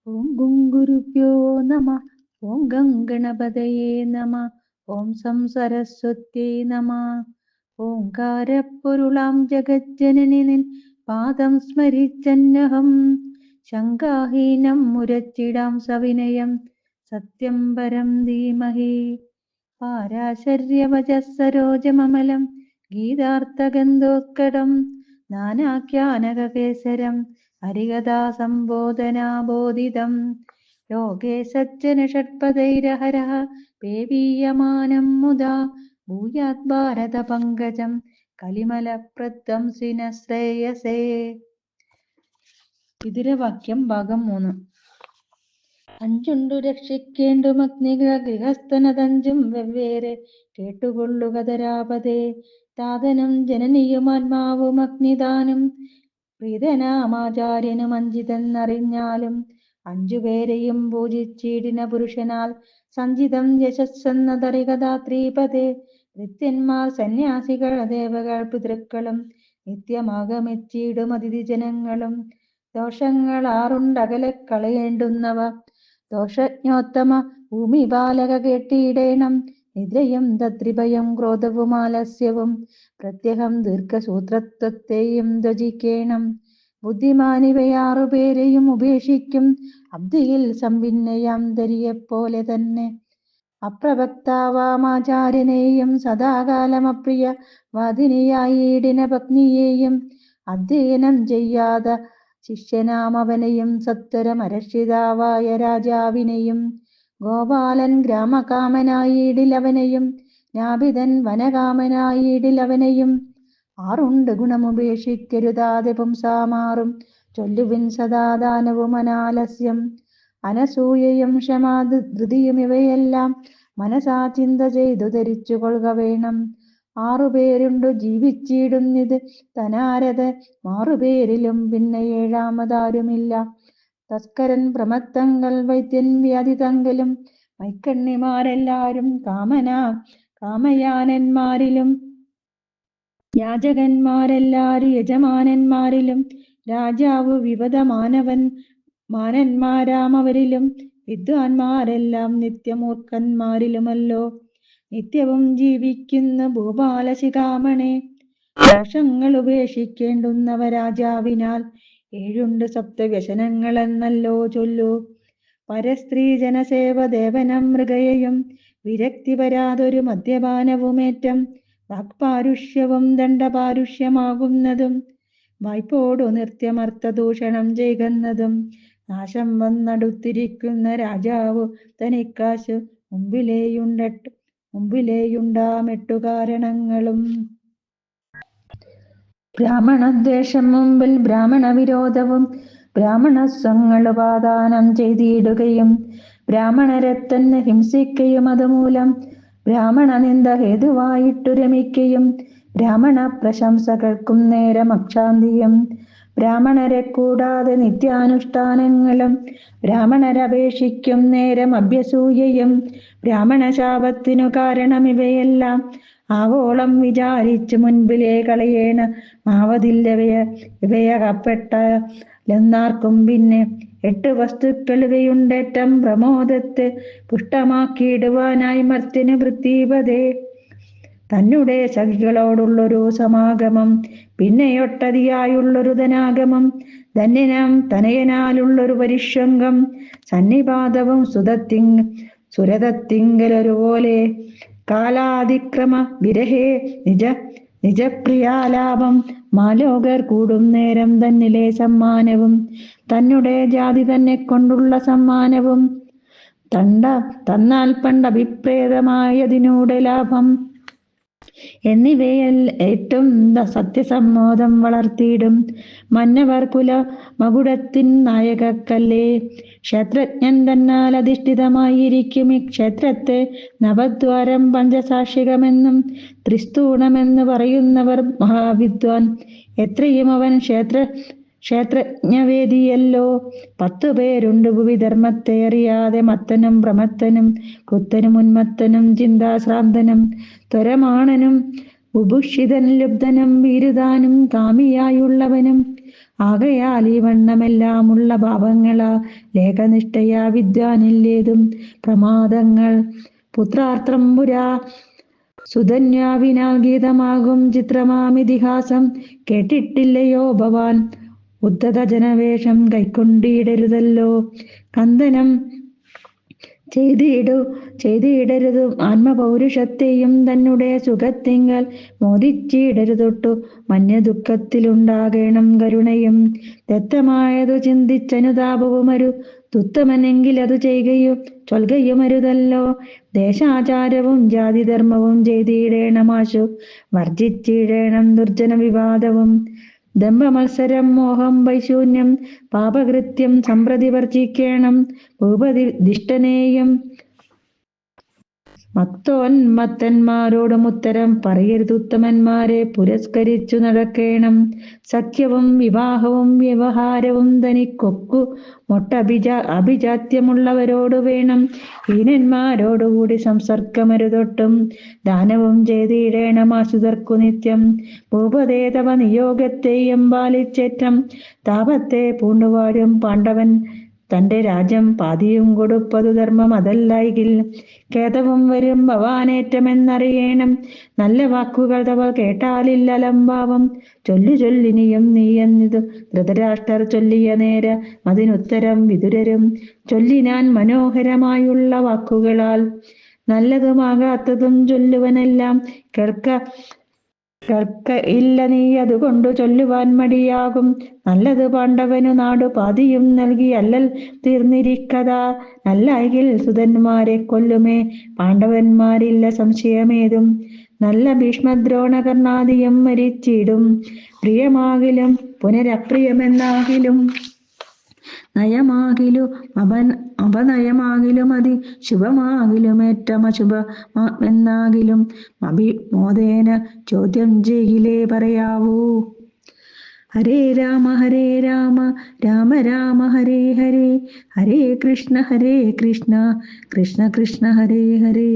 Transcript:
ഓം ഗുരുഭ്യോ നമ. ഓം ഗംഗണപതയേ നമ. ഓം സംസരസ്വത്യേ നമ. ഓംകാരപ്പൊരുളാം ജഗജ്ജനനി നിൻ പാദം സ്മരിച്ചന്നഹം ശങ്കാഹീനം മുരച്ചിടാം സവിനയം സത്യം പരം ധീമഹി. പാരാശര്യവചസ്സരോജമമലം ഗീതാർത്ഥഗന്ധോത്കടം നാനാഖ്യാനകേസരം ഹരികഥാ സംബോധനാബോധിതം ലോകേ സജ്ജന ഷഡ്പദൈരഹരഃ പേവീയമാനം മുദാ ഭൂയാത് ഭാരത പങ്കജം കലിമലപ്രധ്വംസിന ശ്രേയസേ. വിതുരവാക്യം ഭാഗം 3. അഞ്ചുണ്ടു രക്ഷിക്കേണ്ടുമഗ്നിക ഗൃഹസ്ഥനതഞ്ചും വെവ്വേറെ കേട്ടുകൊള്ളുകതരാപതേ. താതനും ജനനിയുമാത്മാവും അഗ്നിദാനം പ്രീതനാമാചാര്യനും അഞ്ചിതെന്നറിഞ്ഞാലും അഞ്ചുപേരെയും പൂജിച്ചിടിന പുരുഷനാൽ സഞ്ചിതം യശസ്സെന്നതറികഥാത്രീപതേ. ഭൃത്യന്മാർ സന്യാസികൾ ദേവകൾ പിതൃക്കളും നിത്യമാഗമിച്ചിടും അതിഥിജനങ്ങളും ദോഷങ്ങളാറുണ്ടകലെ കളയേണ്ടുന്നവ ദോഷജ്ഞോത്തമ ഭൂമിപാലക കേട്ടിടേണം. നിദ്രയും തദ്രിഭയം ക്രോധവും ആലസ്യവും പ്രത്യഹം ദീർഘസൂത്രത്വത്തെയും ത്യജിക്കേണം. ബുദ്ധിമാനിവയാറുപേരെയും ഉപേക്ഷിക്കും അബ്ദിയിൽ സമ്പിന്നയാം ധരിയെപ്പോലെ തന്നെ. അപ്രവക്താവാമാചാര്യനെയും സദാകാലം അപ്രിയ വാദിനിയായിടിന പത്നിയെയും അധ്യയനം ചെയ്യാത ശിഷ്യനാമവനെയും സത്വരമരക്ഷിതാവായ രാജാവിനെയും ഗോപാലൻ ഗ്രാമകാമനായിടിലവനെയും നാഭിതൻ വനകാമനായിടിലവനെയും ആറുണ്ട് ഗുണമുപേക്ഷിക്കരുതാതെ പുംസാമാറും ചൊല്ലുവിൻ സദാദാനവും അനാലസ്യം അനസൂയയും ക്ഷമാധൃതിയും ഇവയെല്ലാം മനസാ ചിന്ത ചെയ്തു ധരിച്ചു കൊള്ളുക വേണം. ആറുപേരുണ്ടു ജീവിച്ചിടുന്നിത് തനാരത് മാറുപേരിലും പിന്നെ ഏഴാമതാരുമില്ല. തസ്കരൻ പ്രമത്തങ്കൽ വൈദ്യൻ വ്യാധിതങ്കലും മൈക്കണ്ണിമാരെല്ലാരും കാമയാനന്മാരിലും യാചകന്മാരെല്ലാരും യജമാനന്മാരിലും രാജാവ് മാനന്മാരാമവരിലും വിദ്വാൻമാരെല്ലാം നിത്യമൂർഖന്മാരിലുമല്ലോ. നിത്യവും ജീവിക്കുന്ന ഭൂപാലശിഖാമണേ, ദോഷങ്ങൾ ഉപേക്ഷിക്കേണ്ടുന്നവ രാജാവിനാൽ ഏഴുണ്ട് സപ്തവ്യസനങ്ങളെന്നല്ലോ ചൊല്ലു. പരസ്ത്രീ ജനസേവ ദേവനം മൃഗയയും വിരക്തി വരാതൊരു മദ്യപാനവുമേറ്റം വാക്പാരുഷ്യവും ദണ്ഡപാരുഷ്യമാകുന്നതും വായ്പോടു നിത്യമർത്ഥദൂഷണം ചെയ്യുന്നതും നാശം വന്നടുത്തിരിക്കുന്ന രാജാവു തനിക്കാശു മുമ്പിലേയുണ്ടാമെട്ടു കാരണങ്ങളും. ബ്രാഹ്മണദ്വേഷം മുമ്പിൽ ബ്രാഹ്മണ വിരോധവും ബ്രാഹ്മണസ്വങ്ങളു പാദാനം ചെയ്തിടുകയും ബ്രാഹ്മണരെ തന്നെ ഹിംസിക്കയും അതുമൂലം ബ്രാഹ്മണ നിന്ദ ഹേതുവായിട്ടു രമിക്കയും ബ്രാഹ്മണ പ്രശംസകൾക്കും നേരം അക്ഷാന്തിയും ബ്രാഹ്മണരെ കൂടാതെ നിത്യാനുഷ്ഠാനങ്ങളും ബ്രാഹ്മണരപേക്ഷിക്കും നേരം അഭ്യസൂയയും ബ്രാഹ്മണ ശാപത്തിനു കാരണം ഇവയെല്ലാം ആവോളം വിചാരിച്ചു മുൻപിലേ കളയേണ ഇവയകപ്പെട്ടാലെന്നാർക്കും പിന്നെ. 8 വസ്തുക്കൾ ഇവയുണ്ടേറ്റം പ്രമോദത്തെ പുഷ്ടമാക്കിയിടുവാനായി മർത്യന് പൃഥ്വിപതേ. തന്നെ സഖികളോടുള്ളൊരു സമാഗമം, പിന്നെയൊട്ടതിയായുള്ളൊരു ധനാഗമം, ധന്യനാം തനയനാലുള്ളൊരു പരിഷ്വംഗം, സന്നിപാതവും സുരതത്തിങ്കലൊരുപോലെ കാലാതിക്രമ വിരഹേ നിജപ്രിയാലാപം മാലോകർ കൂടും നേരം തന്നിലെ സമ്മാനവും തന്നെ ജാതി തന്നെ കൊണ്ടുള്ള സമ്മാനവും തന്നാൽ പണ്ടഭിപ്രേതമായതിനൂടെ ലാഭം എന്നിവയിൽ ഏറ്റവും സത്യസമ്മോദം വളർത്തിയിടും മന്നവർ കുല മകുടത്തിൻ നായകക്കല്ലേ. ക്ഷേത്രജ്ഞൻ തന്നാൽ അധിഷ്ഠിതമായിരിക്കും ഈ ക്ഷേത്രത്തെ നവദ്വാരം പഞ്ചസാക്ഷികമെന്നും ത്രിസ്തൂണമെന്ന് പറയുന്നവർ മഹാവിദ്വാൻ. എത്രയും അവൻ ക്ഷേത്രജ്ഞവേദിയല്ലോ. 10 പേരുണ്ട് ഭുവിധർമ്മത്തെ അറിയാതെ മത്തനും പ്രമത്തനും കൃത്തനും ഉന്മത്തനും ചിന്താശ്രാന്തനും ത്വരമാണനും ബുഭുക്ഷിതൻ ലുബ്ധനും വിരുതാനും കാമിയായുള്ളവനും ആകയാൽ ഈ വണ്ണമെല്ലാമുള്ള ഭാവങ്ങളാ ലേഖനിഷ്ഠയാ വിദ്വാനില്ലേതും പ്രമാദങ്ങൾ. പുത്രാർത്ഥം പുരാ സുധന്യാവിനാൽ ഗീതമാകും ചിത്രമാമിതിഹാസം കേട്ടിട്ടില്ലയോ ഭവാൻ. ഉദ്ധത ജനവേഷം കൈക്കൊണ്ടിടരുതല്ലോ, കന്ദനം ചെയ്തിടരുതും ആത്മപൗരുഷത്തെയും തന്നെ സുഖത്തിങ്കൽ മോദിച്ചിടരുതൊട്ടു. മന്യദുഃഖത്തിലുണ്ടാകേണം കരുണയും ദത്തമായതു ചിന്തിച്ചനുതാപവുമരു തുത്തമനെങ്കിൽ അതു ചൊൽകയുമരുതല്ലോ. ദേശാചാരവും ജാതിധർമ്മവും ചെയ്തിടേണമാശു വർജിച്ചിടേണം ദുർജന വിവാദവും. ദമ്പമത്സരം മോഹം വൈശൂന്യം പാപകൃത്യം സമ്പ്രതി വർജിക്കേണം. ഭൂപതിഷ്ഠനെയും മത്തോന്മത്തന്മാരോടും ഉത്തരം പറയരുതുത്തമന്മാരെ പുരസ്കരിച്ചു നടക്കേണം. സഖ്യവും വിവാഹവും വ്യവഹാരവും തനിക്കൊക്കു അഭിജാത്യമുള്ളവരോടു വേണം. ഹീനന്മാരോടുകൂടി സംസർഗമരുതൊട്ടും ദാനവും ചെയ്തിടേണം ആശ്രിതർക്കു നിത്യം. ഭൂപതേ തവ നിയോഗത്തെയും പാലിച്ചേറ്റം താപത്തെ പൂണ്ടുവാഴും പാണ്ഡവൻ തന്റെ രാജ്യം പാതിയും കൊടുപ്പതു ധർമ്മം അതല്ലായികിൽ ഖേദവും വരും ഭവാനേറ്റമെന്നറിയണം. നല്ല വാക്കുകൾ തവ കേട്ടാലില്ലലംഭാവം ചൊല്ലിനിയും നീ എന്നിതു ധൃതരാഷ്ട്രർ ചൊല്ലിയ നേര അതിനുത്തരം വിതുരരും ചൊല്ലിനാൻ മനോഹരമായുള്ള വാക്കുകളാൽ. നല്ലതുമാകാത്തതും ചൊല്ലുവനെല്ലാം കേൾക്ക ഇല്ല നീ അതുകൊണ്ടു ചൊല്ലുവാൻ മടിയാകും. നല്ലത് പാണ്ഡവനു നാടു പാതിയും നൽകി അല്ലൽ തീർന്നിരിക്കത. നല്ലായികിൽ സുതന്മാരെ കൊല്ലുമേ പാണ്ഡവന്മാരില്ല സംശയമേതും. നല്ല ഭീഷ്മദ്രോണകർണാദിയും മരിച്ചിടും. പ്രിയമാകിലും പുനരപ്രിയമെന്നാകിലും നയമാകിലും അപനയമാകിലും അതി ശുഭമാകിലും ഏറ്റമശുഭമെന്നാകിലും അഭിമോദേന ചോദ്യം ചെയ്യിലേ പറയാവൂ. ഹരേ രാമ രാമ രാമ ഹരേ ഹരേ, ഹരേ കൃഷ്ണ കൃഷ്ണ കൃഷ്ണ ഹരേ ഹരേ.